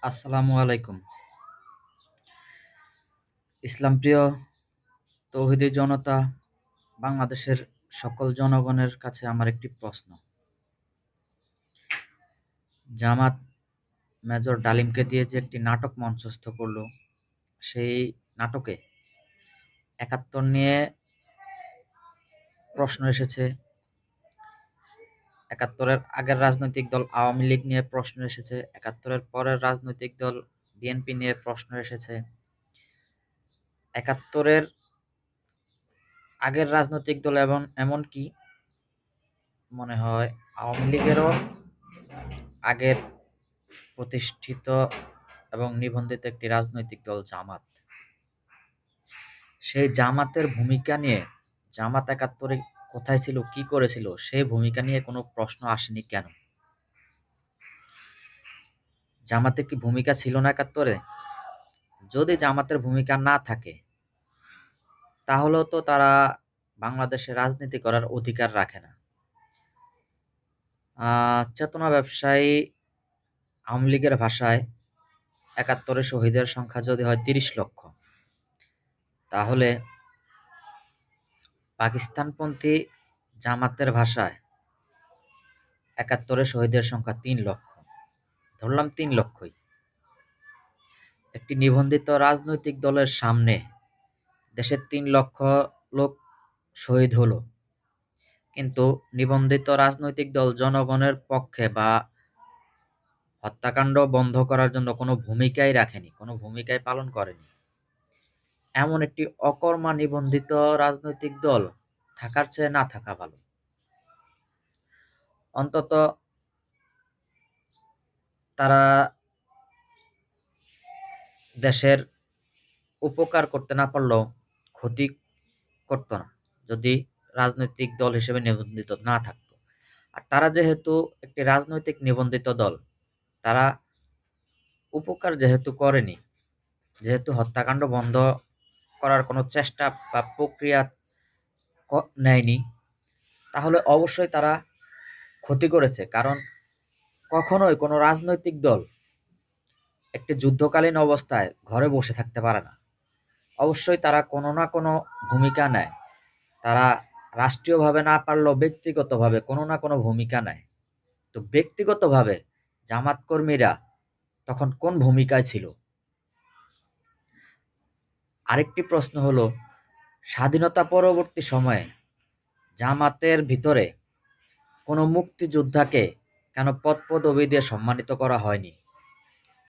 আসসালামু আলাইকুম। ইসলামপ্রিয় তৌহিদি জনতা, বাংলাদেশের সকল জনগণের কাছে আমার একটি প্রশ্ন। জামাত মেজর ডালিমকে দিয়ে যে একটি নাটক মঞ্চস্থ করল, সেই নাটকে ৭১ নিয়ে প্রশ্ন এসেছে, ৭১-এর আগের রাজনৈতিক দল আওয়ামী লীগ নিয়ে প্রশ্ন এসেছে, ৭১-এর পরের রাজনৈতিক দল বিএনপি নিয়ে প্রশ্ন এসেছে, ৭১-এর আগের রাজনৈতিক দল এবং এমনকি মনে হয় আওয়ামী লীগেরও আগের প্রতিষ্ঠিত এবং নিবন্ধিত একটি রাজনৈতিক দল জামাত। সেই জামাতের ভূমিকা নিয়ে, জামাত ৭১-এ কোথায় ছিল, কি করেছিল, সেই ভূমিকা নিয়ে কোনো প্রশ্ন আসেনি কেন? জামাতের কি ভূমিকা ছিল না ৭১-এ? যদি জামাতের ভূমিকা না থাকে, তাহলেও তো তারা বাংলাদেশে রাজনীতি করার অধিকার রাখে না। চেতনা ব্যবসায়ী আওয়ামী লীগের ভাষায় ৭১-এ শহীদের সংখ্যা যদি হয় ৩০ লক্ষ, তাহলে পাকিস্তানপন্থী জামাতের ভাষায় ৭১-এ শহীদের সংখ্যা ৩ লক্ষ। ধরলাম ৩ লক্ষই। একটি নিবন্ধিত রাজনৈতিক দলের সামনে দেশের ৩ লক্ষ লোক শহীদ হলো, কিন্তু নিবন্ধিত রাজনৈতিক দল জনগণের পক্ষে বা হত্যাকাণ্ড বন্ধ করার জন্য কোনো ভূমিকাই রাখেনি, কোনো ভূমিকাই পালন করেনি। এমন একটি অকর্মা নিবন্ধিত রাজনৈতিক দল থাকার চেয়ে না থাকা ভালো। অন্তত তারা দেশের উপকার করতে না পারলেও ক্ষতি করতো না, যদি রাজনৈতিক দল হিসেবে নিবন্ধিত না থাকতো। আর তারা যেহেতু একটি রাজনৈতিক নিবন্ধিত দল, তারা উপকার যেহেতু করেনি, যেহেতু হত্যাকাণ্ড বন্ধ করার কোনো চেষ্টা বা প্রক্রিয়া নেয়নি, তাহলে অবশ্যই তারা ক্ষতি করেছে। কারণ কখনোই কোনো রাজনৈতিক দল একটি যুদ্ধকালীন অবস্থায় ঘরে বসে থাকতে পারে না। অবশ্যই তারা কোনো না কোনো ভূমিকা নেয়। তারা রাষ্ট্রীয়ভাবে না পারলেও ব্যক্তিগতভাবে কোনো না কোনো ভূমিকা নেয়। তো ব্যক্তিগতভাবে জামাত কর্মীরা তখন কোন ভূমিকায় ছিল? আরেকটি প্রশ্ন হলো, স্বাধীনতা পরবর্তী সময়ে জামাতের ভিতরে কোনো মুক্তিযোদ্ধাকে কেন পদপদবি দিয়ে সম্মানিত করা হয়নি?